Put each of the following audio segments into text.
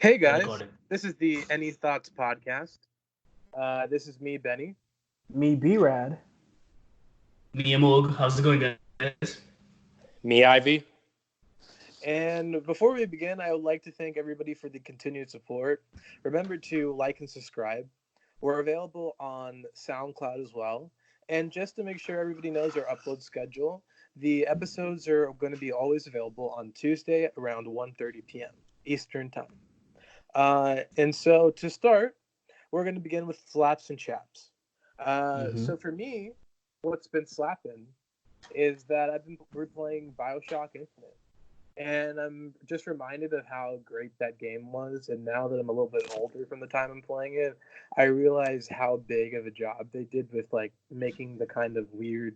Hey guys, Recording. this is the Any Thoughts podcast. This is me, Benny. Me, B-Rad. Me, Amog. How's it going, guys? Me, Ivy. And before we begin, I would like to thank everybody for the continued support. Remember to like and subscribe. We're available on SoundCloud as well. And just to make sure everybody knows our upload schedule, the episodes are going to be always available on Tuesday around 1:30 p.m. Eastern Time. And so to start, we're going to begin with slaps and chaps. So for me, what's been slapping is that we're playing BioShock Infinite, and I'm just reminded of how great that game was. And now that I'm a little bit older from the time I'm playing it, I realize how big of a job they did with like making the kind of weird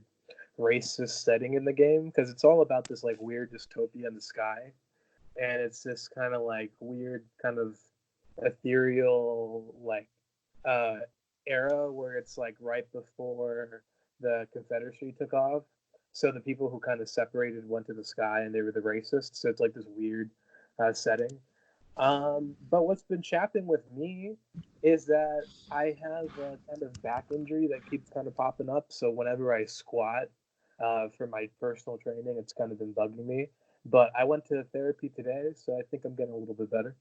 racist setting in the game, because it's all about this like weird dystopia in the sky. And it's this kind of like weird kind of ethereal like era where it's like right before the Confederacy took off. So the people who kind of separated went to the sky and they were the racists. So it's like this weird setting. But what's been chapping with me is that I have a kind of back injury that keeps kind of popping up. So whenever I squat for my personal training, it's kind of been bugging me. But I went to therapy today, so I think I'm getting a little bit better.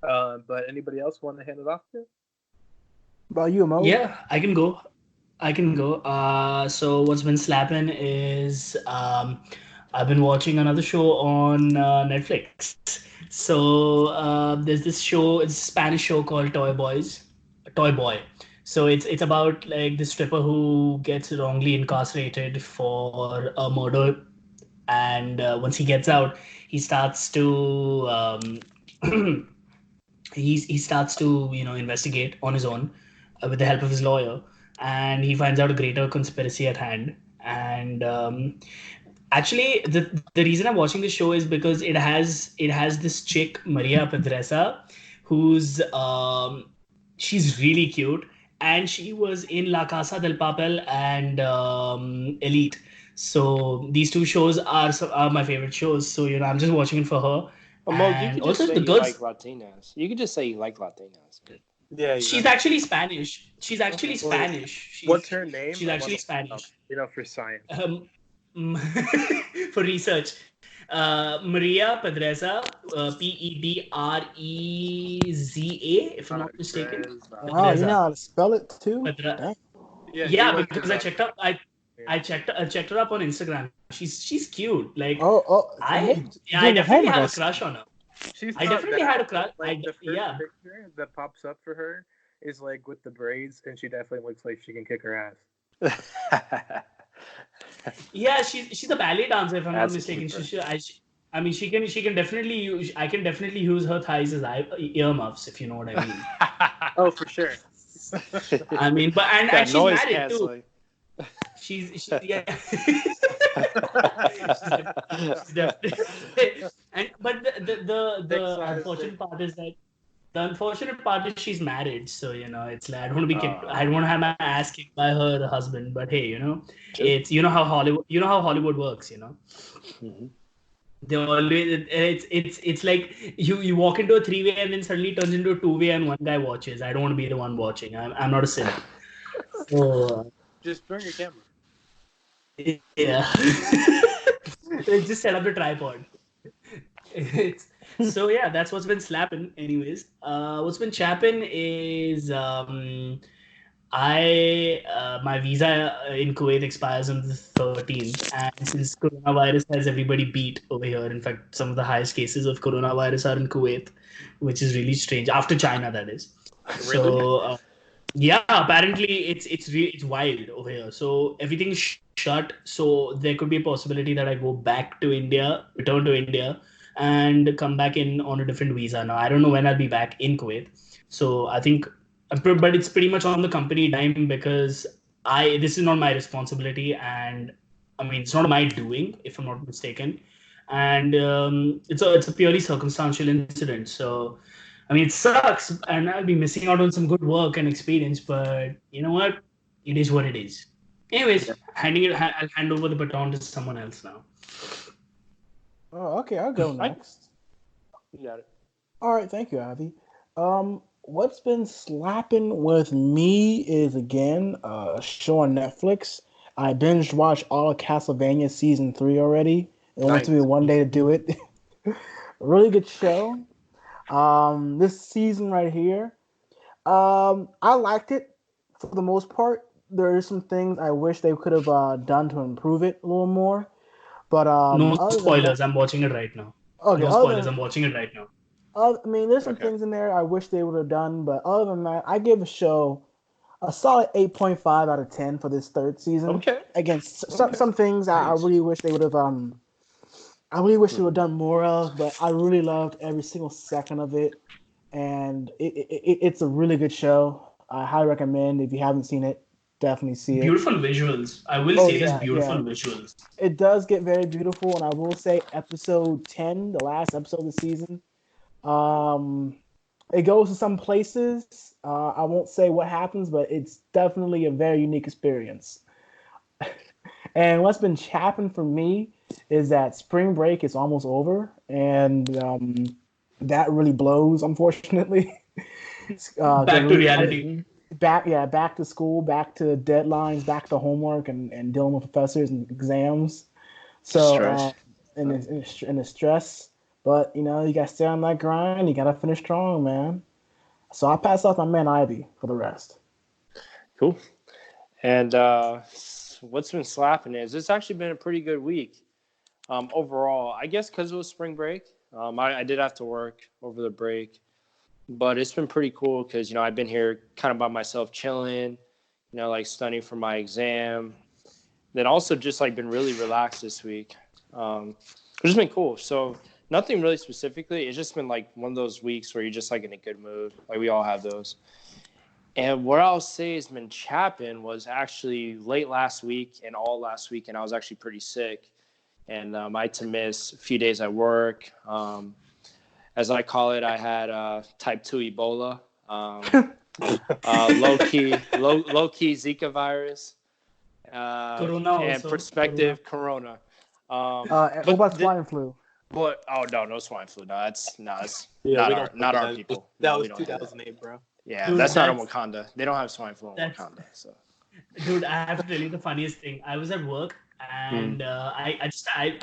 But anybody else want to hand it off to? About you, Mo? Yeah, I can go. So what's been slapping is I've been watching another show on Netflix. So there's this show, it's a Spanish show called Toy Boy. So it's about like this stripper who gets wrongly incarcerated for a murder, and once he gets out, he starts to he starts to investigate on his own with the help of his lawyer, and he finds out a greater conspiracy at hand. And actually, the reason I'm watching this show is because it has this chick, Maria Pedresa, who's she's really cute, and she was in La Casa del Papel and Elite. So these two shows are my favorite shows. So I'm just watching it for her. Well, Mo, you And could just also say the you girls. like Latinas. You could just say you like Latinas. Yeah, She's actually Spanish. She's actually Spanish. What's her name? She's actually Spanish. For science. For research. Maria Pedresa, Pedreza, if I'm not mistaken. Wow, you know how to spell it too? Yeah, because I checked up. I checked her up on Instagram. She's cute. Like I definitely have a crush on her. I definitely had a crush. Like the first picture that pops up for her is like with the braids, and she definitely looks like she can kick her ass. Yeah, she's a ballet dancer, if I'm not mistaken. She can definitely use. I can definitely use her thighs as earmuffs, if you know what I mean. Oh, for sure. I mean, and she's married too. She's yeah. she's definitely. But the unfortunate part is she's married, so it's like I don't want to be kicked. I don't want to have my ass kicked by her husband. But hey, it's how Hollywood works. Mm-hmm. They always it's like you walk into a 3-way and then suddenly turns into a 2-way and one guy watches. I don't want to be the one watching. I'm not a sinner. So just bring your camera. Yeah. Just set up the tripod. So yeah, that's what's been slapping. Anyways, what's been chapping is my visa in Kuwait expires on the 13th, and since coronavirus has everybody beat over here, in fact, some of the highest cases of coronavirus are in Kuwait, which is really strange. After China, that is. Really? So yeah, apparently it's wild over here. So everything's shut. So there could be a possibility that I go back to India, return to India, and come back in on a different visa. Now I don't know when I'll be back in Kuwait. So I think, but it's pretty much on the company dime because this is not my responsibility, and I mean it's not my doing if I'm not mistaken, and it's a purely circumstantial incident. So I mean, it sucks, and I'll be missing out on some good work and experience. But you know what? It is what it is. Anyways, I'll hand over the baton to someone else now. Oh, okay. I'll go next. You got it. All right, thank you, Avi. What's been slapping with me is again a show on Netflix. I binge watched all of Castlevania season 3 already. It only took me Nice. one day to do it. Really good show. This season right here, I liked it for the most part. There are some things I wish they could have done to improve it a little more. But No other than that, spoilers. I'm watching it right now. okay. No spoilers. I'm watching it right now. I mean, there's some Okay. things in there I wish they would have done, but other than that, I give the show a solid 8.5 out of 10 for this third season. Okay. Again, Okay. some things I Nice. really wish they would have I really wish they would have done more of, but I really loved every single second of it, and it's a really good show. I highly recommend if you haven't seen it, definitely see it. Beautiful visuals. I will Oh say this: yeah, beautiful yeah. visuals. It does get very beautiful, and I will say episode 10, the last episode of the season, um, it goes to some places. I won't say what happens, but it's definitely a very unique experience. And what's been happening for me is that spring break is almost over, and that really blows, unfortunately. 'Cause Back to reality. back to school, back to deadlines, back to homework, and dealing with professors and exams. So, Stress. and the stress, but you gotta stay on that grind. You gotta finish strong, man. So I pass off my man Ivy for the rest. Cool. And what's been slapping is it's actually been a pretty good week overall. I guess because it was spring break. I did have to work over the break, but it's been pretty cool because I've been here kind of by myself, chilling. Like studying for my exam. Then also just like been really relaxed this week, which has been cool. So nothing really specifically. It's just been like one of those weeks where you're just like in a good mood. Like we all have those. And what I'll say has been chapping was actually late last week and all last week, and I was actually pretty sick. And I had to miss a few days at work. As I call it, I had type 2 Ebola, low-key Zika virus, Corona and also. prospective Corona. What about swine flu? But no swine flu. No, that's Yeah, we don't not do our that. people. That No, we was don't do that. 2008, bro. Yeah, Dude, that's not in that's- Wakanda. They don't have swine flu in that's- Wakanda. So Dude, I have to tell you the funniest thing. I was at work and I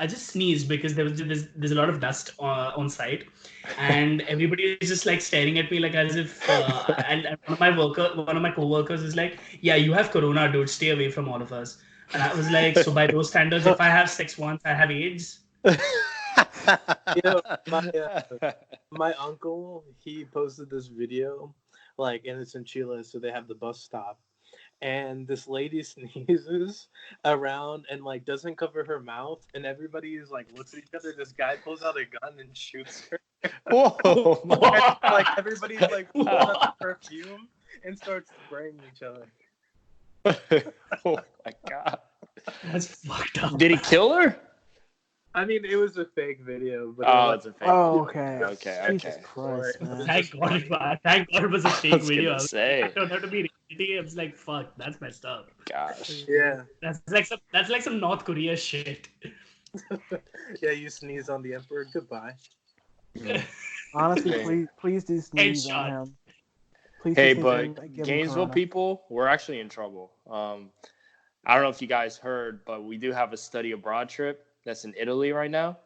just sneezed because there's a lot of dust on site, and everybody is just like staring at me like as if and one of my coworkers is like, yeah, you have corona, dude, stay away from all of us. And I was like, so by those standards, if I have sex once, I have AIDS. My uncle, he posted this video, like, and it's in Chile, so they have the bus stop, and this lady sneezes around and like doesn't cover her mouth, and everybody is like looks at each other. This guy pulls out a gun and shoots her. Whoa! Like everybody's like pulls out the perfume and starts spraying each other. Oh my god! That's fucked up. Did he kill her? I mean, it was a fake video, but Oh, it's a fake. Oh, okay. Okay, Jesus okay. Christ, man. Thank God it was a I fake was video. gonna say. I don't have to be reality. I was like, fuck, that's messed up. Gosh. yeah, That's like some North Korea shit. yeah. You sneeze on the emperor. Goodbye. Honestly, Hey. please do sneeze Headshot. on him. Please Hey, do sneeze but on him. Give him Gainesville corona. people, we're actually in trouble. I don't know if you guys heard, but we do have a study abroad trip that's in Italy right now,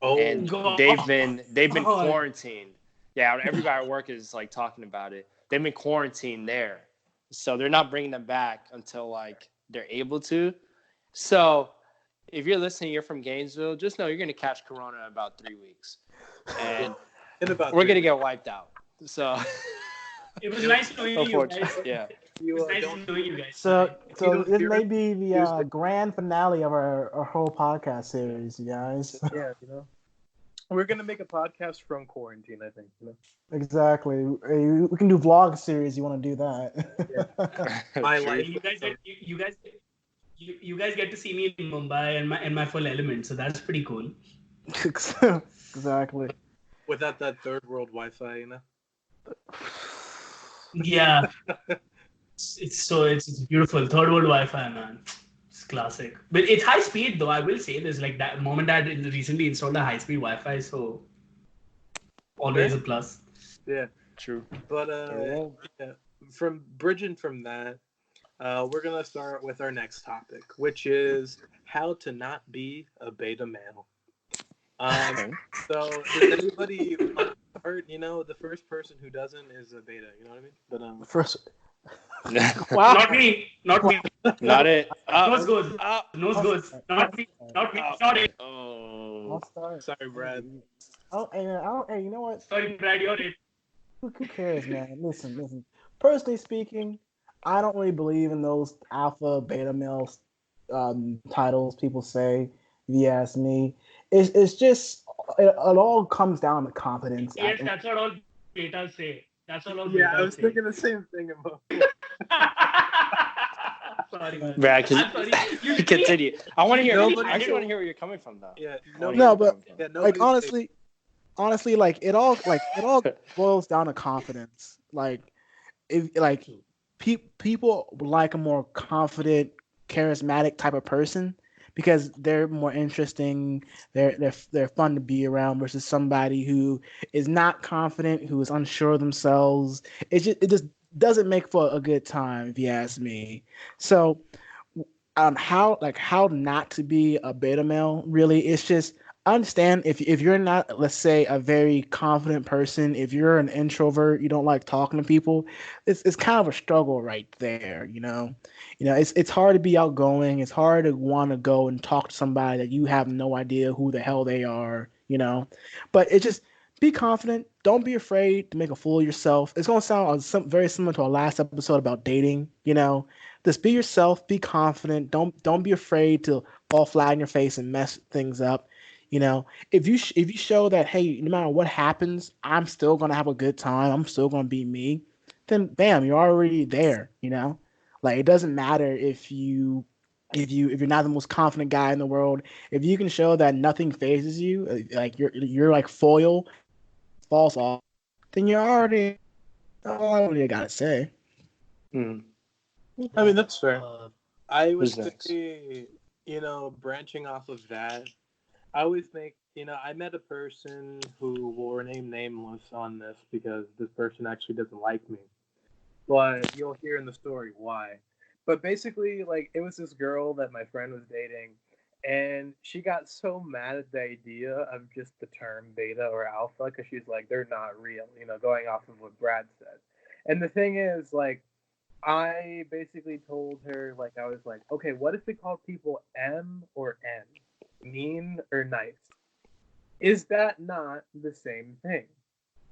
Oh, and God. they've been God. quarantined. Yeah, everybody at work is like talking about it. They've been quarantined there, so they're not bringing them back until like they're able to. So if you're listening, you're from Gainesville, just know you're gonna catch corona in about 3 weeks, and in about we're gonna get wiped out. So It was nice knowing you guys. unfortunately, yeah. you It was nice don't. knowing you guys. So don't this hear may it. be the Here's the- grand finale of our whole podcast series, you guys. Yeah, we're gonna make a podcast from quarantine. I think. Exactly. We can do vlog series. You want to do that? My True. life. You guys get to see me in Mumbai and my full element, so that's pretty cool. Exactly. Without that third world Wi-Fi, Yeah, it's beautiful. Third world Wi-Fi, man. It's classic, but it's high speed though. I will say this, like that. Mom and Dad recently installed a high speed Wi-Fi, so Always a plus. Yeah, True. but Well, yeah, from bridging from that, we're gonna start with our next topic, which is how to not be a beta male. Um, okay. so does anybody want to start? You know, the first person who doesn't is a beta. You know what I mean? But First, wow. Not me. Not me. Not it. Nose goes. Nose I'll goes. start. Not me. Not me. Not it. Oh. I'll start. sorry, Brad. Oh, hey, man, I don't. Hey, you know what? Sorry, Brad. You're it. Who cares, man? Listen. Personally speaking, I don't really believe in those alpha beta male titles people say. If you ask me, it's just it all comes down to confidence. Yes, that's what all betas say. That's what all Yeah, I betas was say. thinking the same thing about. Sorry, man. Brad, I'm sorry. You continue. I want to hear. Nobody- I actually want to hear where you're coming from, though. Yeah, I wanna nobody. hear No, where but you're coming Yeah, from. like nobody. honestly, like it all boils down to confidence. Like if like people like a more confident, charismatic type of person because they're more interesting. They're fun to be around versus somebody who is not confident, who is unsure of themselves. It just doesn't make for a good time, if you ask me. So how not to be a beta male really it's just understand if you're not, let's say, a very confident person, if you're an introvert, you don't like talking to people, it's kind of a struggle right there, it's hard to be outgoing, it's hard to want to go and talk to somebody that you have no idea who the hell they are, but it just be confident, don't be afraid to make a fool of yourself. It's going to sound very similar to our last episode about dating, just be yourself, be confident. Don't be afraid to fall flat in your face and mess things up. If you show that, hey, no matter what happens, I'm still gonna have a good time. I'm still gonna be me. Then bam, you're already there. Like it doesn't matter if you're not the most confident guy in the world. If you can show that nothing phases you, like you're like foil, falls off, then you're already all I really gotta say. Hmm. I mean, that's fair. Uh, I would Who's next? say, branching off of that, I always think, I met a person who will remain nameless on this because this person actually doesn't like me. But you'll hear in the story why. But basically, like, it was this girl that my friend was dating, and she got so mad at the idea of just the term beta or alpha because she's like, they're not real, going off of what Brad said. And the thing is, like, I basically told her, like, I was like, okay, what if we call people M or N? Mean or nice? Is that not the same thing?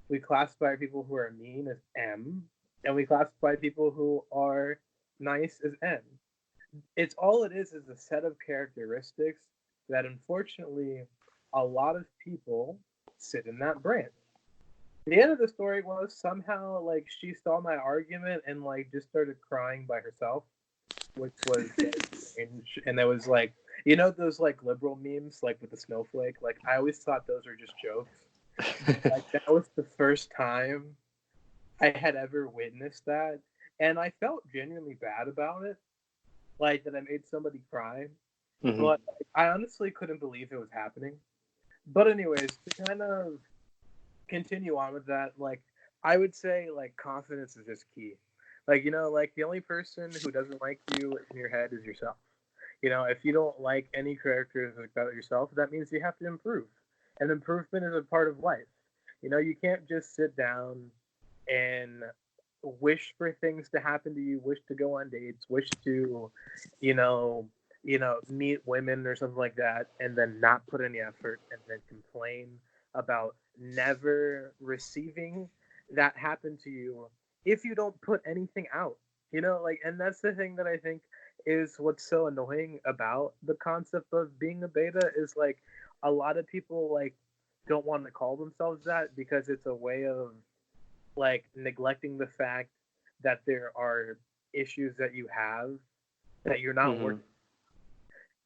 We classify people who are mean as M, and we classify people who are nice as N. It's all it is a set of characteristics that unfortunately a lot of people sit in that branch. The end of the story was somehow like she saw my argument and like just started crying by herself, which was strange. And there was like, those like liberal memes like with the snowflake. Like I always thought those were just jokes. Like that was the first time I had ever witnessed that, and I felt genuinely bad about it. Like that I made somebody cry, Mhm. but like, I honestly couldn't believe it was happening. But anyways, to kind of continue on with that, like I would say like confidence is just key. Like like the only person who doesn't like you in your head is yourself. If you don't like any characteristics about yourself, that means you have to improve. And improvement is a part of life. You can't just sit down and wish for things to happen to you, wish to go on dates, wish to, you know, meet women or something like that, and then not put any effort and then complain about never receiving that happen to you if you don't put anything out. And that's the thing that I think is what's so annoying about the concept of being a beta is like a lot of people like don't want to call themselves that because it's a way of like neglecting the fact that there are issues that you have that you're not Mhm. working.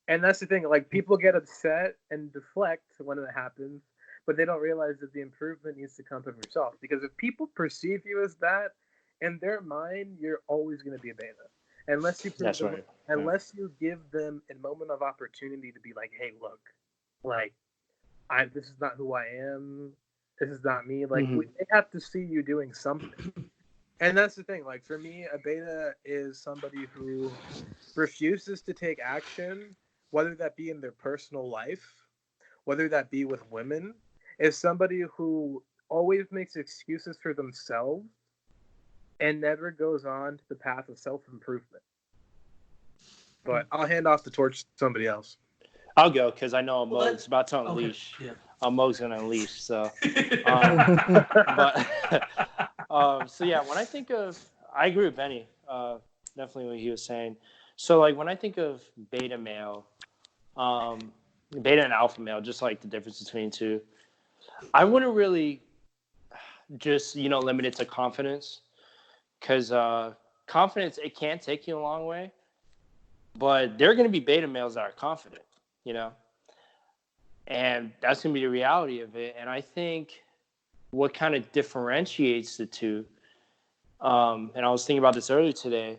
And that's the thing, like people get upset and deflect when it happens, but they don't realize that the improvement needs to come from yourself. Because if people perceive you as that, in their mind, you're always going to be a beta. Unless you prove That's them, right. unless you give them a moment of opportunity to be like, hey, look, like this is not who I am. This is not me. Like, Mhm. they have to see you doing something. And that's the thing. Like, for me, a beta is somebody who refuses to take action, whether that be in their personal life, whether that be with women, is somebody who always makes excuses for themselves and never goes on to the path of self improvement. But I'll hand off the torch to somebody else. I'll go because I know Well, Mo's about to okay. unleash. Yeah. Mo's gonna unleash. So, but so yeah, when I think of, I agree with Benny. Definitely what he was saying. So like when I think of beta male, beta and alpha male, just like the difference between the two, I wouldn't really just limit it to confidence because confidence, it can take you a long way, but there are going to be beta males that are confident, you know, and that's going to be the reality of it. And I think what kind of differentiates the two, and I was thinking about this earlier today,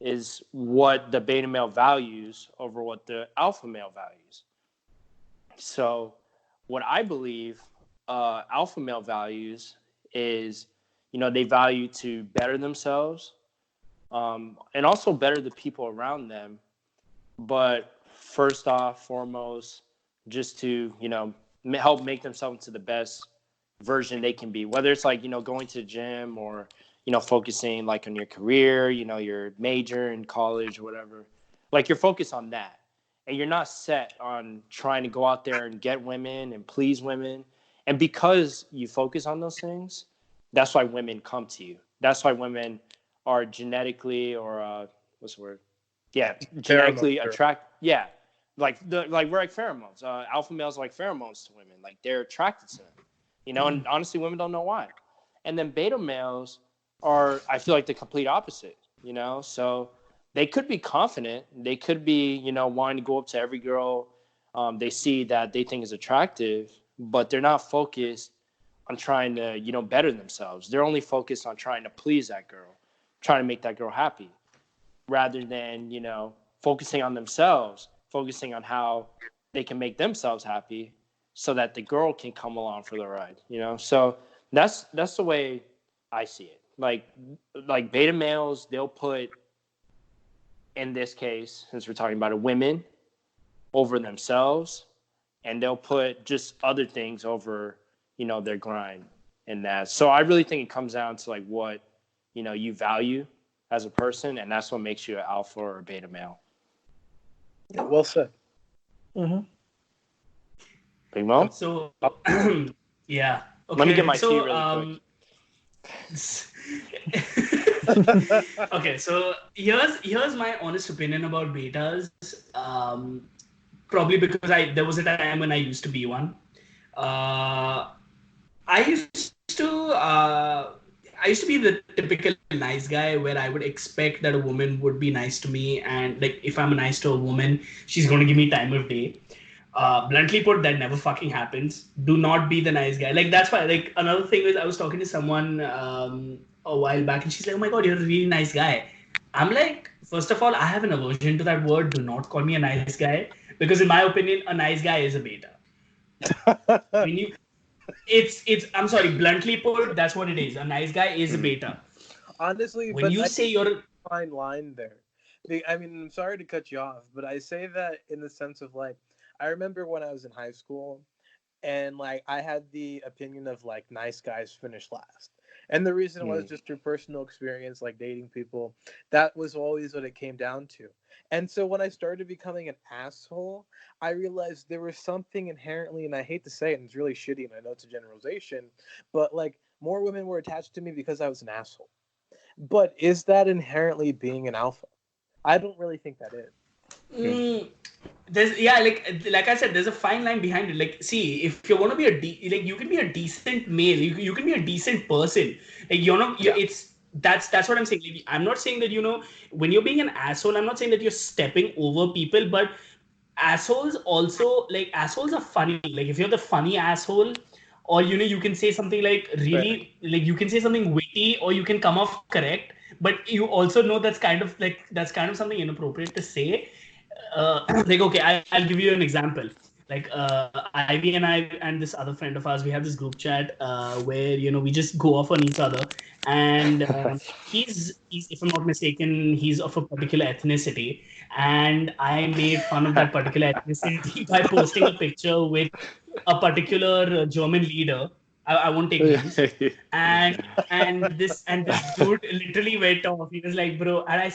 is what the beta male values over what the alpha male values. So what I believe alpha male values is, they value to better themselves, and also better the people around them. But first off, foremost, just to, help make themselves into the best version they can be, whether it's like, going to the gym or, focusing like on your career, your major in college or whatever, like you're focused on that. And you're not set on trying to go out there and get women and please women. And because you focus on those things, that's why women come to you. That's why women are genetically or what's the word? Yeah, genetically Pheromones. attract. Yeah, like we're like pheromones. Alpha males are like pheromones to women. Like they're attracted to them. And honestly, women don't know why. And then beta males are, I feel like, the complete opposite. So they could be confident. They could be, wanting to go up to every girl they see that they think is attractive, but they're not focused on trying to, better themselves. They're only focused on trying to please that girl, trying to make that girl happy, rather than, focusing on themselves, focusing on how they can make themselves happy so that the girl can come along for the ride, So that's the way I see it. Like beta males, they'll put, in this case, since we're talking about it, women over themselves, and they'll put just other things over, their grind and that. So I really think it comes down to like what, you value as a person, and that's what makes you an alpha or a beta male. Yeah, well said. Mm-hmm. Big Mo? So, yeah. Okay. Let me get my tea so, really okay, so here's my honest opinion about betas. Probably because there was a time when I used to be one. I used to I used to be the typical nice guy where I would expect that a woman would be nice to me, and like if I'm nice to a woman, she's going to give me time of day. Bluntly put, that never fucking happens. Do not be the nice guy. Like that's why. Like another thing is, I was talking to someone a while back, and she's like, "Oh my god, you're a really nice guy." I'm like, first of all, I have an aversion to that word. Do not call me a nice guy, because in my opinion, a nice guy is a beta. I mean, it's. I'm sorry, bluntly put, that's what it is. A nice guy is a beta. Honestly, When but you I say think there's you're a fine line there. I mean, I'm sorry to cut you off, but I say that in the sense of like, I remember when I was in high school, and like I had the opinion of like nice guys finish last. And the reason was just through personal experience, like dating people. That was always what it came down to. And so when I started becoming an asshole, I realized there was something inherently, and I hate to say it, and it's really shitty, and I know it's a generalization, but like more women were attached to me because I was an asshole. But is that inherently being an alpha? I don't really think that is. there's like I said, there's a fine line behind it. Like, see, if you want to be like you can be a decent male, you can be a decent person. Like you're not, it's that's what I'm saying. Like, I'm not saying that when you're being an asshole, I'm not saying that you're stepping over people, but assholes also, like, assholes are funny. Like if you're the funny asshole, or you can say something like really, like you can say something witty, or you can come off correct, but you also know that's kind of something inappropriate to say. Like, okay, I'll give you an example. Like Ivy and I and this other friend of ours, we have this group chat where we just go off on each other, and he's if I'm not mistaken, he's of a particular ethnicity, and I made fun of that particular ethnicity by posting a picture with a particular German leader. I won't take names. And this dude literally went off. He was like, bro, and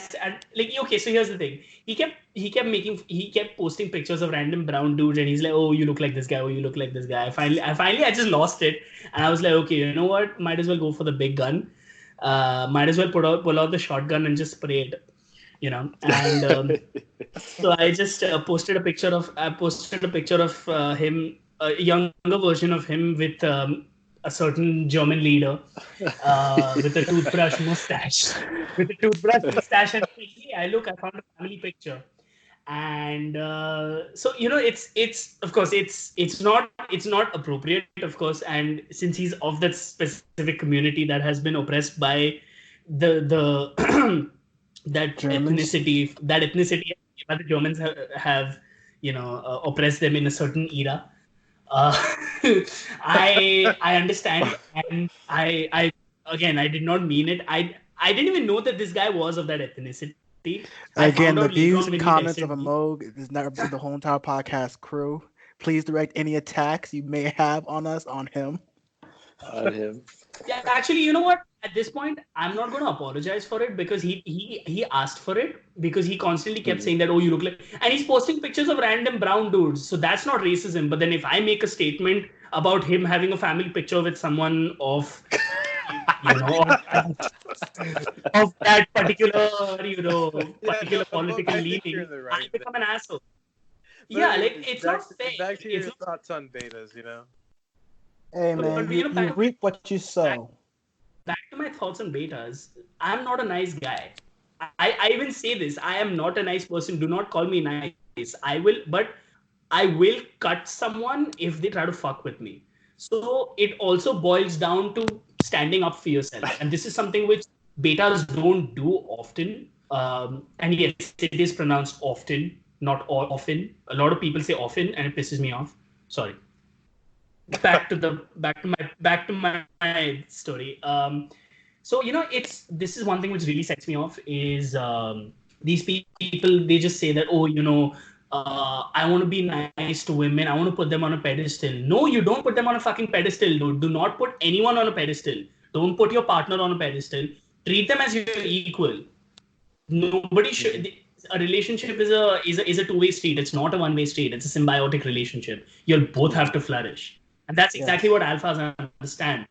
like, okay, so here's the thing. He kept posting pictures of random brown dudes, and he's like, oh, you look like this guy. Oh, you look like this guy. I just lost it, and I was like, okay, you know what? Might as well go for the big gun. Might as well pull out the shotgun and just spray it. And so I just posted a picture of him, a younger version of him with a certain German leader with a toothbrush mustache, and hey, I found a family picture. And so it's of course it's not appropriate, of course, and since he's of that specific community that has been oppressed by the that Germans. ethnicity that the Germans have oppressed them in a certain era. Uh, I understand, and I again, I did not mean it. I didn't even know that this guy was of that ethnicity. I Again, found the out later views on and when he comments of texted me. Amog does not represent the whole entire podcast crew. Please direct any attacks you may have on us on him. On him. Yeah, actually, you know what? At this point, I'm not going to apologize for it because he asked for it, because he constantly kept saying that, oh, you look like, and he's posting pictures of random brown dudes. So that's not racism. But then if I make a statement about him having a family picture with someone of, of that particular, particular political leaning, I become an asshole. Yeah, like it's not fair. Back to your thoughts on betas, Hey man, you reap what you sow. Back to my thoughts on betas. I'm not a nice guy. I even say this. I am not a nice person. Do not call me nice. But I will cut someone if they try to fuck with me. So it also boils down to standing up for yourself. And this is something which betas don't do often. And yes, it is pronounced often, not often. A lot of people say often, and it pisses me off. Sorry. Back to my story. So this is one thing which really sets me off is these people, they just say that, oh, I want to be nice to women, I want to put them on a pedestal. No, you don't put them on a fucking pedestal, dude. Do not put anyone on a pedestal. Don't put your partner on a pedestal. Treat them as your equal. Nobody should. A relationship is a two-way street. It's not a one-way street. It's a symbiotic relationship. You'll both have to flourish. And that's exactly what alphas understand.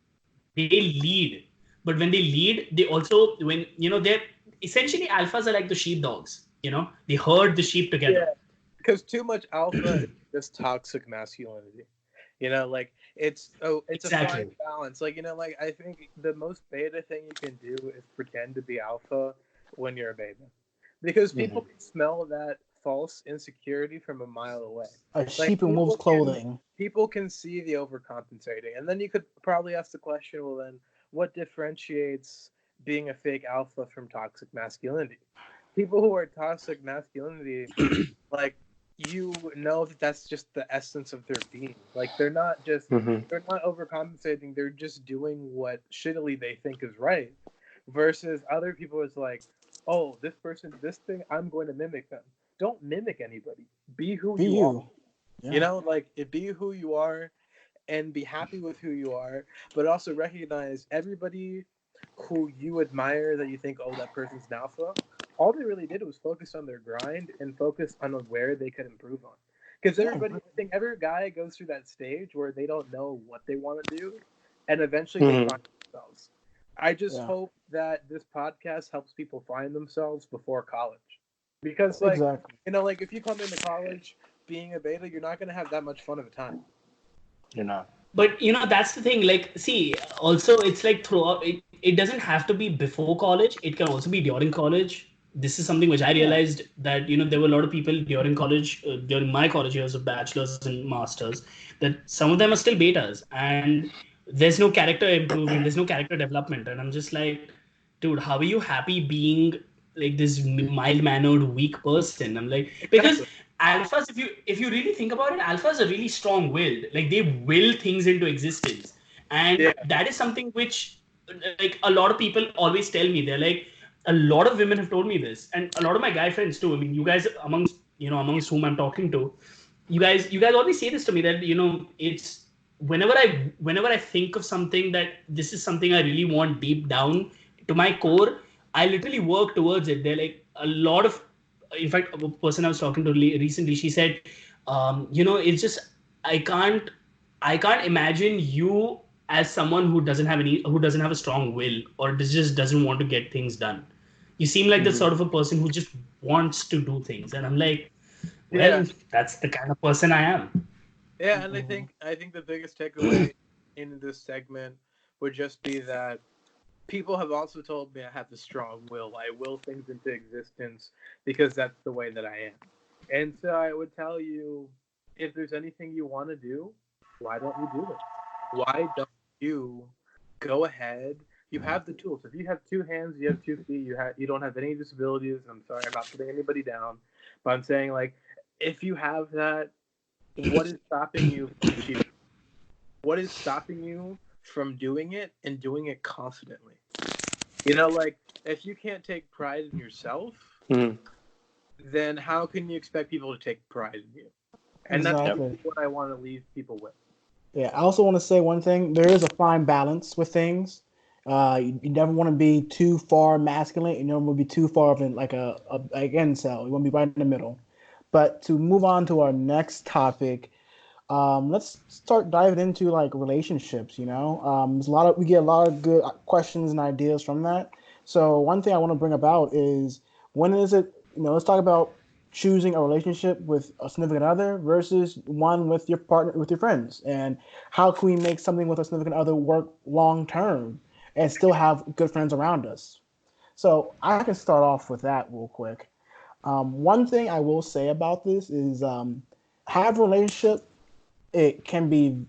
They lead. But when they lead, they also, they're essentially, alphas are like the sheepdogs. They herd the sheep together. Yeah, because too much alpha is just toxic masculinity. Like it's exactly. A fine balance. Like, I think the most beta thing you can do is pretend to be alpha when you're a beta. Because people can smell that false insecurity from a mile away. A sheep in wolf's clothing. People can see the overcompensating. And then you could probably ask the question, well then, what differentiates being a fake alpha from toxic masculinity? People who are toxic masculinity, like, that's just the essence of their being. Like, they're not just, they're not overcompensating, they're just doing what shittily they think is right. Versus other people is like, oh, this person, this thing, I'm going to mimic them. Don't mimic anybody. Be who you are. Yeah. Be who you are and be happy with who you are, but also recognize everybody who you admire that you think, oh, that person's an alpha, all they really did was focus on their grind and focus on where they could improve on. Because I think every guy goes through that stage where they don't know what they want to do, and eventually they find themselves. I just hope that this podcast helps people find themselves before college. Because, if you come into college being a beta, you're not going to have that much fun of a time. You're not. But, that's the thing. Like, see, also, it's like throughout, it doesn't have to be before college. It can also be during college. This is something which I realized that, there were a lot of people during college, during my college years of bachelor's and master's, that some of them are still betas. And there's no character improvement, there's no character development. And I'm just like, dude, how are you happy being like this mild-mannered, weak person? I'm like, because alphas, if you really think about it, alphas are really strong-willed. Like they will things into existence, and Yeah. that is something which, like a lot of people always tell me. They're like, a lot of women have told me this, and a lot of my guy friends too. I mean, you guys amongst whom I'm talking to, you guys always say this to me that it's whenever I think of something that this is something I really want deep down to my core, I literally work towards it. They're like a lot of, in fact, a person I was talking to recently, she said, it's just I can't I can't imagine you as someone who doesn't have a strong will or just doesn't want to get things done. You seem like the Mhm. sort of a person who just wants to do things, and I'm like, Yeah. well, that's the kind of person I am. Yeah, and Mhm. I think the biggest takeaway in this segment would just be that people have also told me I have a strong will. I will things into existence because that's the way that I am. And so I would tell you, if there's anything you want to do, why don't you do it? Why don't you go ahead? You have the tools. If you have two hands, you have 2 feet, you don't have any disabilities. I'm sorry, I'm not putting anybody down, but I'm saying like if you have that, what is stopping you from achieving? What is stopping you from doing it and doing it confidently? Like if you can't take pride in yourself, Mhm. then how can you expect people to take pride in you? And that's Yep. really Exactly. what I want to leave people with. Yeah, I also want to say one thing. There is a fine balance with things. You never want to be too far masculine. You never want to be too far of like a incel. You want to be right in the middle. But to move on to our next topic, let's start diving into like relationships. There's a lot of we get a lot of good questions and ideas from that. So one thing I want to bring about is when is it? Let's talk about choosing a relationship with a significant other versus one with your partner with your friends, and how can we make something with a significant other work long term and still have good friends around us. So I can start off with that real quick. One thing I will say about this is have a relationship. It can be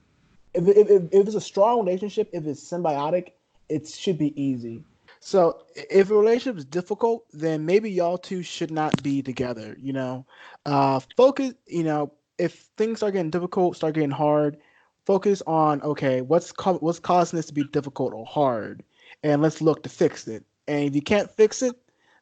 if it's a strong relationship, if it's symbiotic, it should be easy. So if a relationship is difficult, then maybe y'all two should not be together. Focus. If things start getting difficult, start getting hard, focus on okay, what's causing this to be difficult or hard, and let's look to fix it. And if you can't fix it,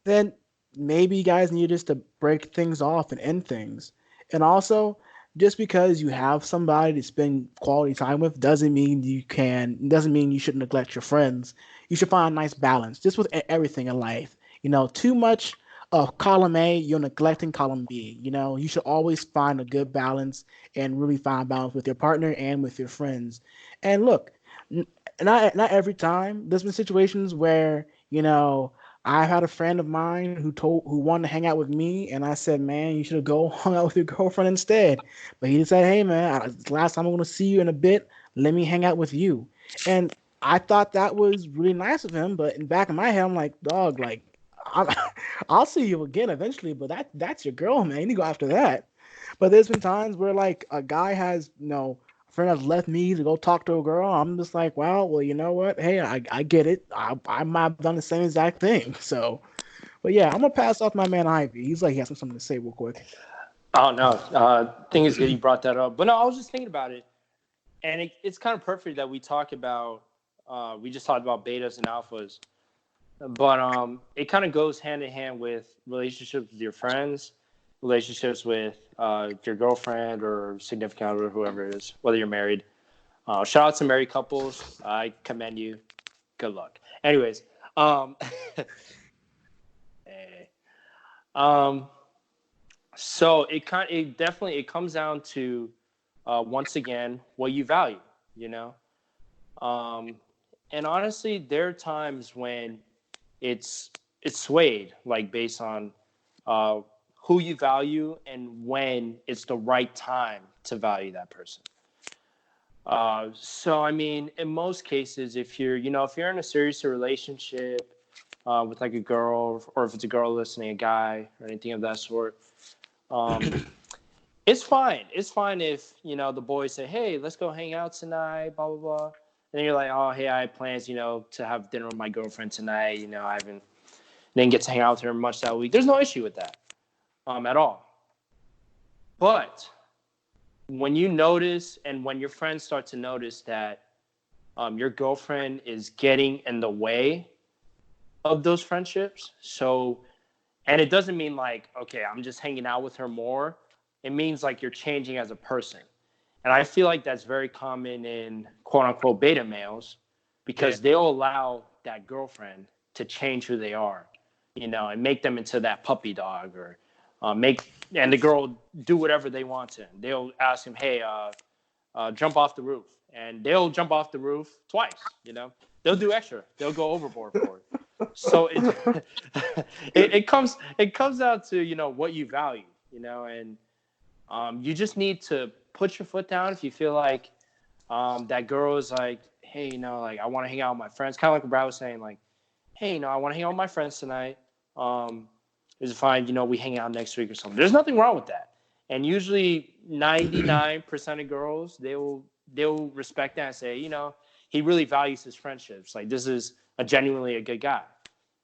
then maybe you guys need just to break things off and end things. And also, just because you have somebody to spend quality time with doesn't mean you should neglect your friends. You should find a nice balance just with everything in life. Too much of column A, you're neglecting column B. You should always find a good balance and really find balance with your partner and with your friends. And look, not every time. There's been situations where I had a friend of mine who wanted to hang out with me, and I said, "Man, you should have go hung out with your girlfriend instead." But he said, "Hey, man, last time I'm going to see you in a bit. Let me hang out with you." And I thought that was really nice of him, but in the back of my head, I'm like, "Dog, like, I'll, I'll see you again eventually, but that's your girl, man. You need to go after that." But there's been times where like a guy has, a friend has left me to go talk to a girl. I'm just like, well, you know what? Hey, I get it. I might have done the same exact thing. So, but yeah, I'm gonna pass off my man Ivy. He's like he has something to say real quick. Oh no, thing is good you brought that up. But no, I was just thinking about it, and it's kind of perfect that we talk about. We just talked about betas and alphas, but it kind of goes hand in hand with relationships with your friends, relationships with your girlfriend or significant other, whoever it is, whether you're married. Shout out to married couples. I commend you. Good luck. Anyways, um, eh, um, so it comes down to once again what you value, you know. Um, and honestly, there are times when it's it's swayed like based on uh, who you value and when it's the right time to value that person. So I mean, in most cases, if you're in a serious relationship with like a girl, or if it's a girl listening, a guy, or anything of that sort, um, it's fine. It's fine if the boys say, "Hey, let's go hang out tonight," blah blah blah, and then you're like, "Oh, hey, I had plans, to have dinner with my girlfriend tonight. I didn't get to hang out with her much that week." There's no issue with that, at all. But when you notice and when your friends start to notice that your girlfriend is getting in the way of those friendships, and it doesn't mean like, okay, I'm just hanging out with her more. It means like you're changing as a person. And I feel like that's very common in quote unquote beta males because they'll allow that girlfriend to change who they are, and make them into that puppy dog or and the girl do whatever they want to. They'll ask him, hey, jump off the roof. And they'll jump off the roof twice, They'll do extra. They'll go overboard for it. So it comes down to, what you value, and you just need to put your foot down if you feel like that girl is like, hey, like I want to hang out with my friends. Kind of like what Brad was saying, like, hey, I want to hang out with my friends tonight. Is it fine? We hang out next week or something. There's nothing wrong with that. And usually 99% of girls, they'll respect that and say, he really values his friendships. Like this is genuinely a good guy.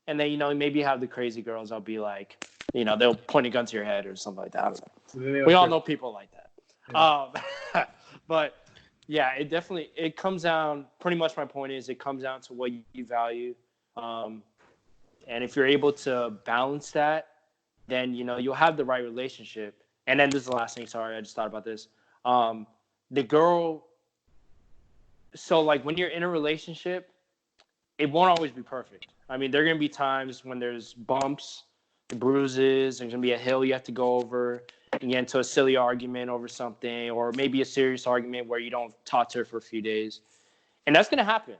And then, maybe you have the crazy girls. I'll be like, they'll point a gun to your head or something like that. I don't know. We all know people like that. Yeah. But yeah, it comes down, pretty much my point is it comes down to what you value. And if you're able to balance that, then, you'll have the right relationship. And then this is the last thing. Sorry, I just thought about this. The girl, so like when you're in a relationship, it won't always be perfect. I mean, there are going to be times when there's bumps, bruises, there's going to be a hill you have to go over and get into a silly argument over something, or maybe a serious argument where you don't talk to her for a few days. And that's going to happen,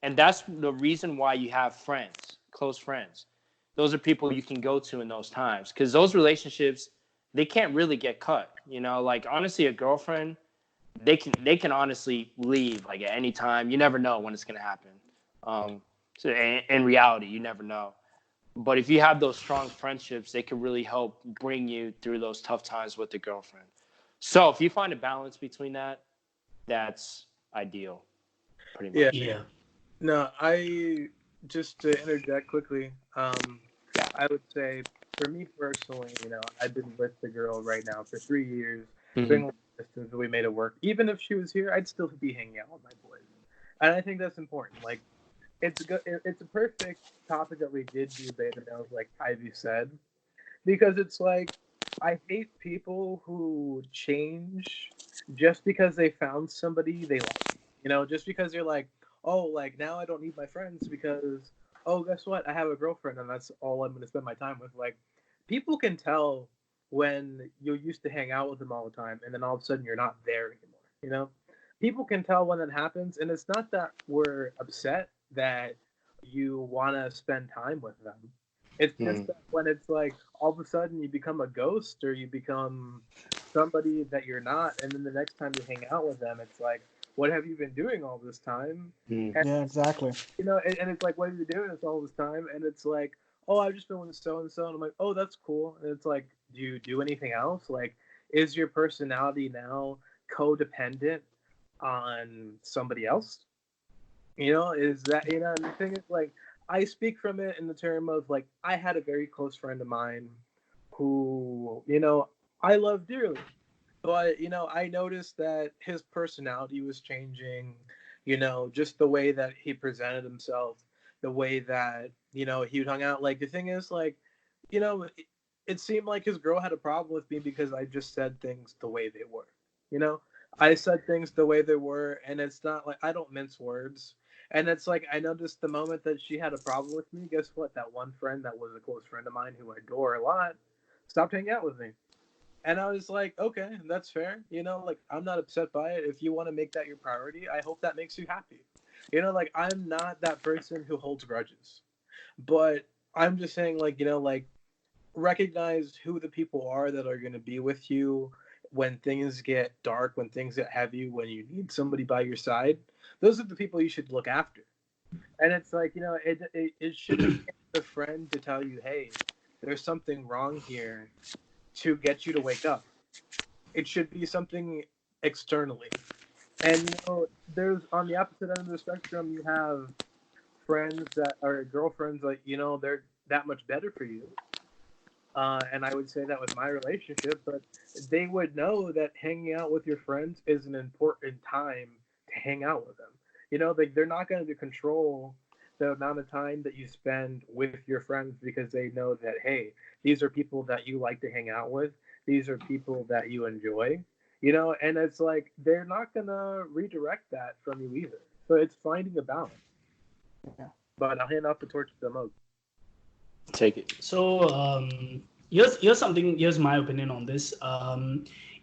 and that's the reason why you have friends, close friends. Those are people you can go to in those times because those relationships, they can't really get cut. Like honestly, a girlfriend, they can honestly leave like at any time. You never know when it's going to happen. So in reality, you never know. But if you have those strong friendships, they can really help bring you through those tough times with the girlfriend. So if you find a balance between that, that's ideal, pretty much. Yeah. No, just to interject quickly, I would say for me personally, I've been with the girl right now for 3 years. Been long distance, we made it work. Even if she was here, I'd still be hanging out with my boys, and I think that's important. Like, it's a perfect topic that we did do beta males, like Ivy said, because it's like I hate people who change just because they found somebody they like. Just because you're like, oh, like now I don't need my friends because, oh, guess what? I have a girlfriend and that's all I'm going to spend my time with. Like, people can tell when you used to hang out with them all the time and then all of a sudden you're not there anymore. People can tell when that happens, and it's not that we're upset that you want to spend time with them. It's just that when it's like all of a sudden you become a ghost or you become somebody that you're not, and then the next time you hang out with them, it's like, what have you been doing all this time? And, Yeah, exactly. And it's like, what have you been doing this all this time? And it's like, oh, I've just been with so and so, and I'm like, oh, that's cool. And it's like, do you do anything else? Like, is your personality now codependent on somebody else? Is that, and the thing is, like, I speak from it in the term of, like, I had a very close friend of mine who, I love dearly. But, I noticed that his personality was changing, just the way that he presented himself, the way that, he would hung out. Like, the thing is, like, it seemed like his girl had a problem with me because I just said things the way they were, I said things the way they were, and it's not like I don't mince words. And it's like I noticed the moment that she had a problem with me, guess what? That one friend that was a close friend of mine who I adore a lot stopped hanging out with me. And I was like, okay, that's fair. Like, I'm not upset by it. If you want to make that your priority, I hope that makes you happy. Like, I'm not that person who holds grudges. But I'm just saying, like, like, recognize who the people are that are going to be with you when things get dark, when things get heavy, when you need somebody by your side. Those are the people you should look after. And it's like, it shouldn't take a friend to tell you, hey, there's something wrong here, to get you to wake up. It should be something externally. And there's, on the opposite end of the spectrum, you have friends that are girlfriends, like, they're that much better for you. and I would say that with my relationship, but they would know that hanging out with your friends is an important time to hang out with them. Like they're not going to control the amount of time that you spend with your friends because they know that, hey, these are people that you like to hang out with. These are people that you enjoy, and it's like they're not going to redirect that from you either. So it's finding a balance. Yeah. But I'll hand off the torch to Mo. Take it. So here's something. Here's my opinion on this.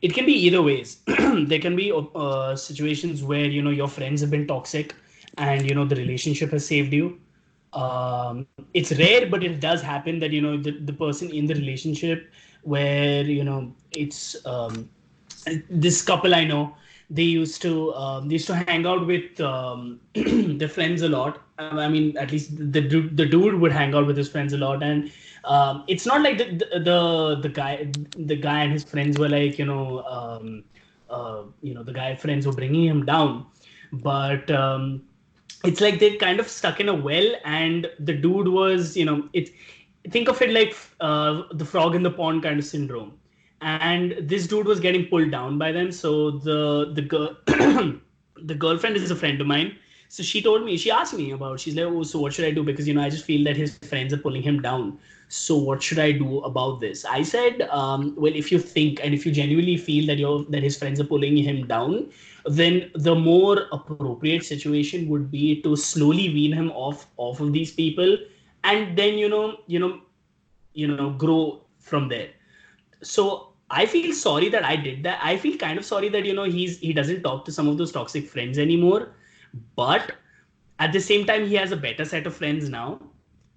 It can be either ways. There can be situations where your friends have been toxic, and the relationship has saved you. It's rare, but it does happen that the person in the relationship where it's this couple I know, they used to hang out with their friends a lot. I mean, at least the dude would hang out with his friends a lot, and it's not like the guy and his friends were like the guy friends were bringing him down, but it's like they kind of stuck in a well, and the dude was it. Think of it like the frog in the pond kind of syndrome, and this dude was getting pulled down by them. So the girl the girlfriend is a friend of mine. So she asked me about, she's like, oh, so what should I do? Because I just feel that his friends are pulling him down. So what should I do about this? I said, well, if you think and if you genuinely feel that his friends are pulling him down, then the more appropriate situation would be to slowly wean him off of these people, and then grow from there. So I feel sorry that I did that. I feel kind of sorry that he doesn't talk to some of those toxic friends anymore. But at the same time, he has a better set of friends now,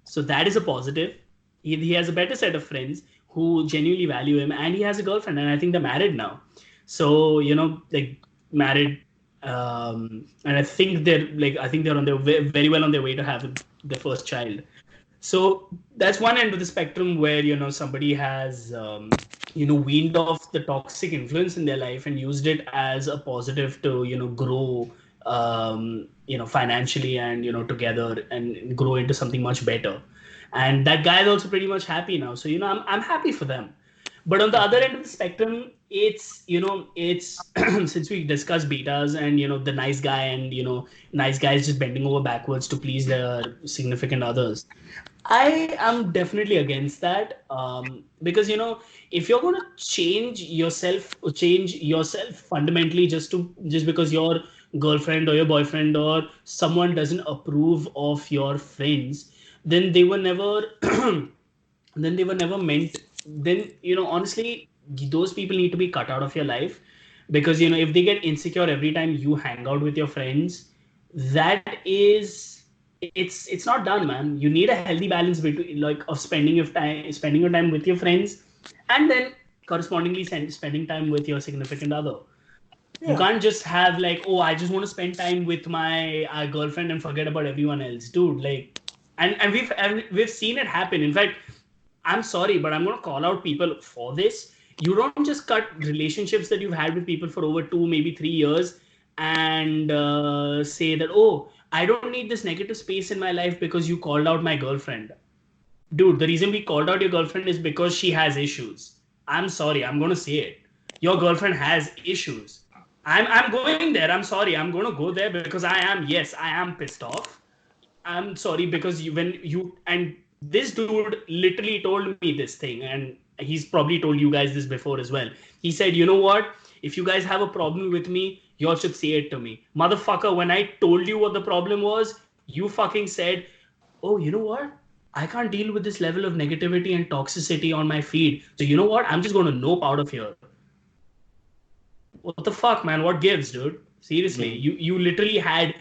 so that is a positive. He has a better set of friends who genuinely value him, and he has a girlfriend, and I think they're married now. So like married, and I think they're on their very well on their way to have their first child. So that's one end of the spectrum where somebody has weaned off the toxic influence in their life and used it as a positive to grow financially and together and grow into something much better. And that guy is also pretty much happy now. So I'm happy for them. But on the other end of the spectrum, it's since we discussed betas and the nice guy and nice guys just bending over backwards to please their significant others. I am definitely against that, because if you're going to change yourself fundamentally just because your girlfriend or your boyfriend or someone doesn't approve of your friends, then they were never then they were never meant. Then honestly, those people need to be cut out of your life, because if they get insecure every time you hang out with your friends, that is, it's not done, man. You need a healthy balance between, like, of spending your time with your friends, and then correspondingly spending time with your significant other. You can't just have like, oh, I just want to spend time with my girlfriend and forget about everyone else, dude. Like, and we've seen it happen. In fact, I'm sorry, but I'm going to call out people for this. You don't just cut relationships that you've had with people for over 2, maybe 3 years, and say that, oh, I don't need this negative space in my life because you called out my girlfriend. Dude, the reason we called out your girlfriend is because she has issues. I'm sorry, I'm going to say it. Your girlfriend has issues. I'm going there. I'm sorry. I'm going to go there because I am pissed off. I'm sorry because and this dude literally told me this thing, and he's probably told you guys this before as well. He said, you know what? If you guys have a problem with me, y'all should say it to me. Motherfucker, when I told you what the problem was, you fucking said, oh, you know what? I can't deal with this level of negativity and toxicity on my feed. So you know what? I'm just going to nope out of here. What the fuck, man? What gives, dude? Seriously, you literally had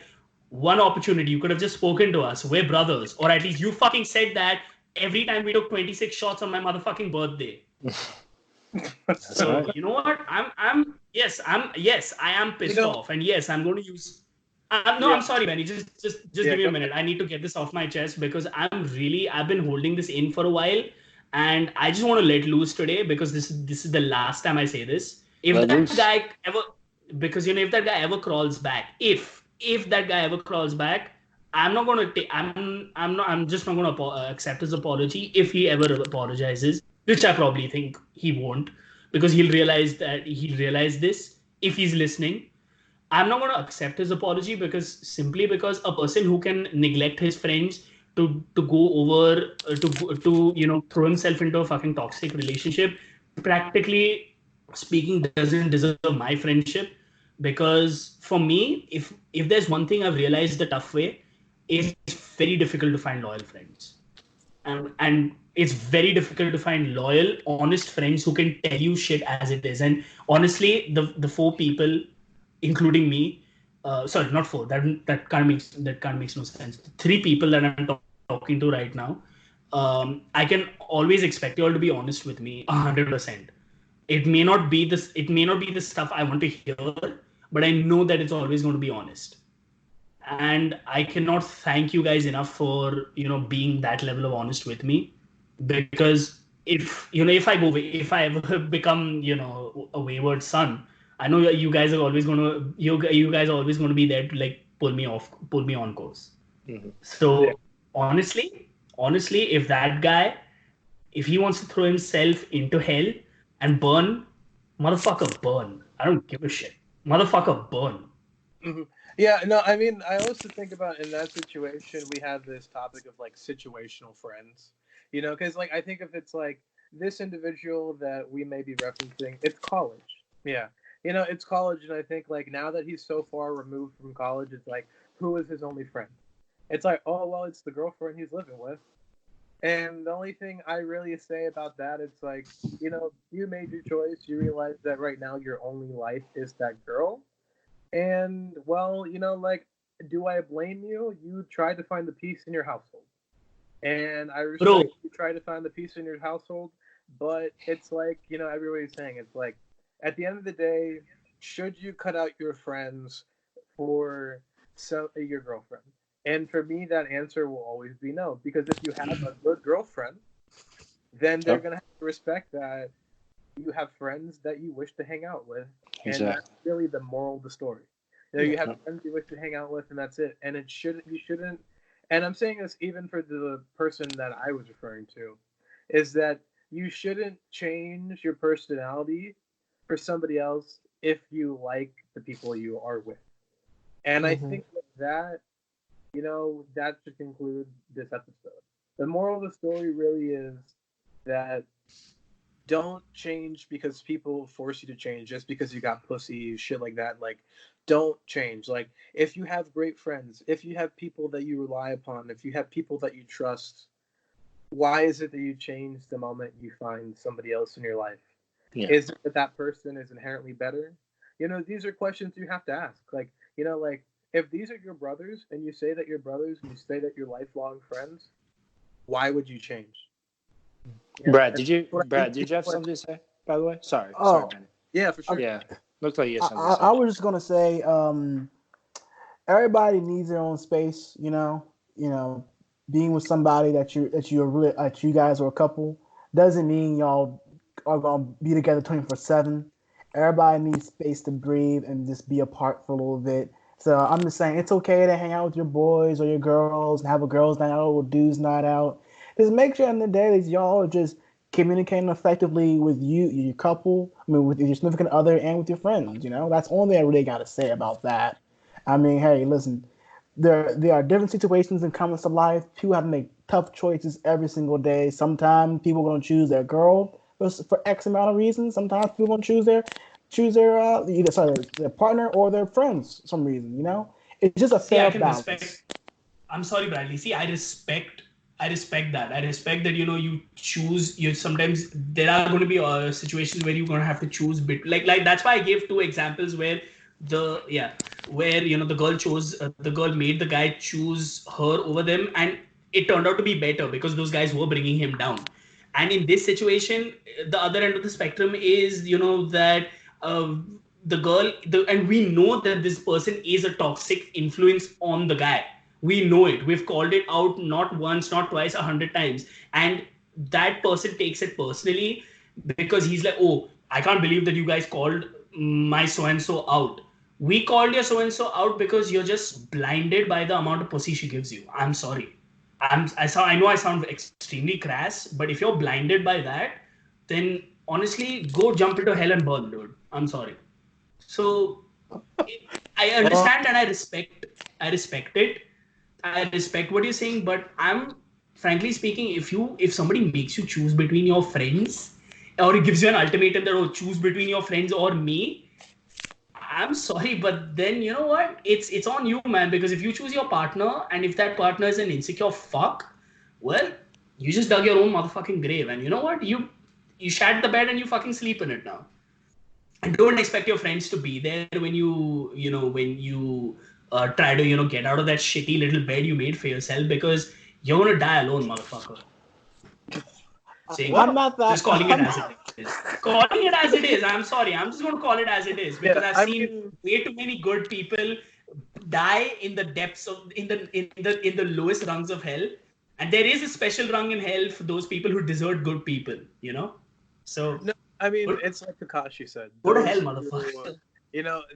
one opportunity. You could have just spoken to us. We're brothers. Or at least you fucking said that every time we took 26 shots on my motherfucking birthday. So right. You know what? I am pissed off. And yes, I'm going to use... I'm sorry, Benny. Just give me a minute. I need to get this off my chest because I've been holding this in for a while. And I just want to let loose today because this is the last time I say this. If that guy ever crawls back, if that guy ever crawls back, I'm just not going to accept his apology if he ever apologizes, which I probably think he won't, because he'll realize this if he's listening. I'm not going to accept his apology, because simply because a person who can neglect his friends to go over to throw himself into a fucking toxic relationship, practically speaking, doesn't deserve my friendship. Because for me, if there's one thing I've realized the tough way, it's very difficult to find loyal friends. And it's very difficult to find loyal, honest friends who can tell you shit as it is. And honestly, the four people, including me, sorry, not four. That kind of makes no sense. The three people that I'm talking to right now, I can always expect you all to be honest with me 100%. It may not be this. It may not be the stuff I want to hear, but I know that it's always going to be honest. And I cannot thank you guys enough for being that level of honest with me. Because if I ever become a wayward son, I know you guys are always going to you guys are always going to be there to like pull me on course. Mhm. So honestly, if that guy, if he wants to throw himself into hell and burn, motherfucker, burn. I don't give a shit. Motherfucker, burn. Mhm. Yeah, no, I mean, I also think about in that situation, we have this topic of like situational friends, because like I think if it's like this individual that we may be referencing, it's college. Yeah, it's college, and I think like now that he's so far removed from college, it's like, who is his only friend? It's like, oh, well, it's the girlfriend he's living with. And the only thing I really say about that, it's like, you made your choice. You realize that right now your only life is that girl. And well, like, do I blame you? You tried to find the peace in your household. And I Bro, respect you try to find the peace in your household, but it's like, everybody's saying it's like at the end of the day, should you cut out your friends for your girlfriend? And for me, that answer will always be no. Because if you have a good girlfriend, then they're Yep. gonna have to respect that you have friends that you wish to hang out with, and Exactly. that's really the moral of the story. You have Yep. friends you wish to hang out with, and that's it. And you shouldn't. And I'm saying this even for the person that I was referring to, is that you shouldn't change your personality for somebody else if you like the people you are with. And I Mhm. think with that, that should conclude this episode. The moral of the story really is that don't change because people force you to change just because you got pussy, shit like that. Like, don't change. Like, if you have great friends, if you have people that you rely upon, if you have people that you trust, why is it that you change the moment you find somebody else in your life? Yeah. Is it that that person is inherently better? These are questions you have to ask. Like, like, if these are your brothers and you say that you're brothers and you say that you're lifelong friends, why would you change? Brad, And did you what I think have people are, something to say? By the way, sorry, Oh, Benny. yeah, for sure. Yeah, looked like you had I, something I, to I say. was just gonna say, everybody needs their own space. Being with somebody that you guys are a couple doesn't mean y'all are gonna be together 24/7. Everybody needs space to breathe and just be apart for a little bit. So I'm just saying it's okay to hang out with your boys or your girls and have a girls' night out or dudes' night out. Just make sure in the day that y'all are just communicating effectively with your couple, I mean, with your significant other and with your friends. That's the only thing I really got to say about that. I mean, hey, listen, there are different situations and comments of life. People have to make tough choices every single day. Sometimes people are going to choose their girl for X amount of reasons. Sometimes people are going to choose their partner or their friends for some reason. It's just a see, I fair can respect. balance. I'm sorry, Bradley. See, I respect that. I respect that you choose. You sometimes there are going to be situations where you're going to have to choose bit like that's why I gave two examples where the yeah where the girl made the guy choose her over them, and it turned out to be better because those guys were bringing him down. And in this situation, the other end of the spectrum is that uh, and we know that this person is a toxic influence on the guy. We know it. We've called it out not once, not twice, 100 times. And that person takes it personally because he's like, oh, I can't believe that you guys called my so and so out. We called your so and so out because you're just blinded by the amount of pussy she gives you. I'm sorry. I know I sound extremely crass, but if you're blinded by that, then honestly, go jump into hell and burn, dude. I'm sorry. So I understand and I respect it. I respect what you're saying, but I'm frankly speaking, if somebody makes you choose between your friends, or it gives you an ultimatum that choose between your friends or me, I'm sorry, but then you know what? It's on you, man. Because if you choose your partner, and if that partner is an insecure fuck, well, you just dug your own motherfucking grave. And you know what? You shat the bed and you fucking sleep in it now. And don't expect your friends to be there when you try to get out of that shitty little bed you made for yourself, because you're gonna die alone, motherfucker. Saying I'm not that. just calling it as it is. Calling it as it is. I'm sorry. I'm just gonna call it as it is, because I've seen way too many good people die in the depths of in the lowest rungs of hell, and there is a special rung in hell for those people who desert good people. So. No, I mean, it's like Kakashi said. Go to hell, motherfucker.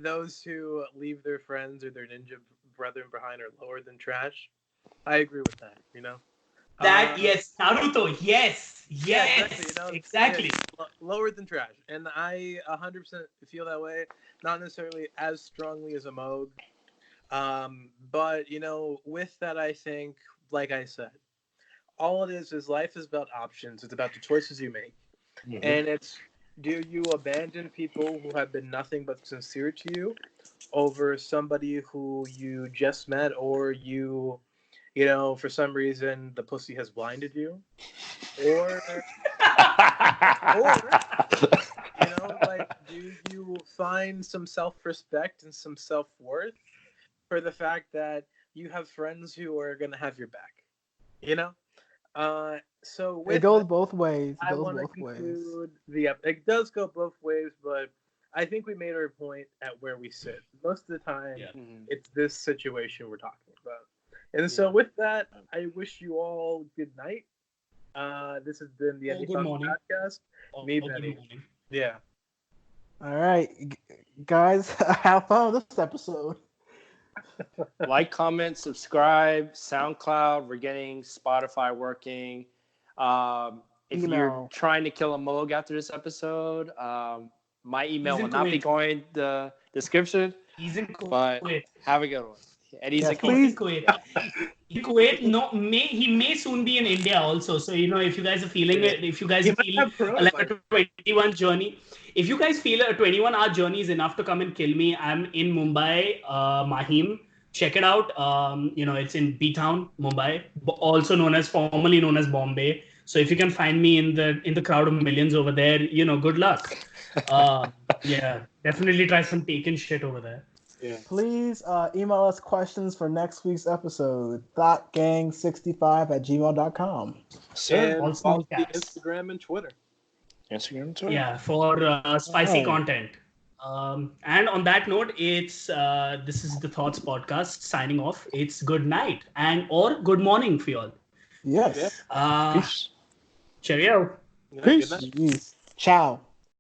Those who leave their friends or their ninja brethren behind are lower than trash. I agree with that, Yes, Naruto, yes, exactly. Lower than trash. And I 100% feel that way. Not necessarily as strongly as a Moog. But, with that, I think, like I said, all it is life is about options. It's about the choices you make. Mm-hmm. And it's, do you abandon people who have been nothing but sincere to you over somebody who you just met, or you, for some reason the pussy has blinded you, or do you find some self-respect and some self-worth for the fact that you have friends who are going to have your back, So it goes both ways. I want to conclude it does go both ways, but I think we made our point at where we sit. Most of the time, It's this situation we're talking about. And so with that, I wish you all good night. This has been the Any Fun Podcast. Me, Benny. Yeah. All right, guys, have fun with this episode. Like, comment, subscribe, SoundCloud. We're getting Spotify working. If you're trying to kill a Moog after this episode, my email will not be going in the description. He's in Kuwait. But have a good one. And he's in Kuwait. In Kuwait, he may soon be in India also. So if you guys are feeling it, if you guys feel like a 21 journey, if you guys feel a 21-hour journey is enough to come and kill me, I'm in Mumbai, Mahim. Check it out. It's in B-Town, Mumbai, formerly known as Bombay. So if you can find me in the crowd of millions over there, good luck. Definitely try some taken shit over there. Yeah. Please email us questions for next week's episode. thoughtgang65@gmail.com. And follow the Instagram and Twitter. Yeah, for spicy content. And on that note, it's this is the Thoughts Podcast signing off. It's good night or good morning for y'all. Yes. Peace. Cheerio. Peace. Ciao.